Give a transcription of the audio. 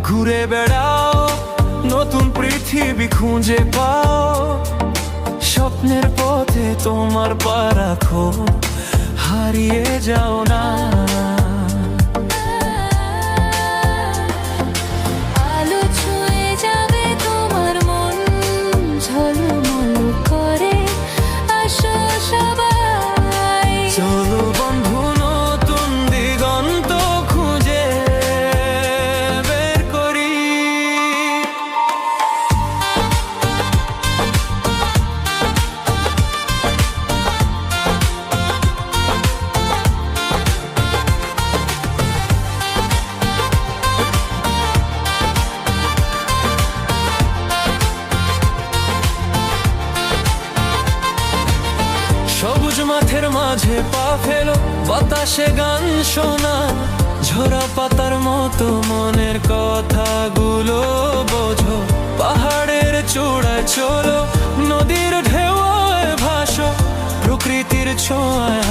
ঘুরে বেড়াও, নতুন পৃথিবী খুঁজে পাও, স্বপ্নের পথে তোমার পা রাখো, হারিয়ে যাও না। আলো ছুঁয়ে যাবে তোমার মন, ঝলমল করে আসো সবাই। চলো বন্ধু, নতুন দিগন্ত খুঁজে বের করি। সবুজ মাঠের মাঝে পা ফেলো, বাতাসে গান শোনা, ঝরা পাতার মতো মনের কথাগুলো বোঝো। পাহাড়ের চূড়ায় চলো, নদীর ঢেউয়ে ভাসো, প্রকৃতির ছোঁয়ায়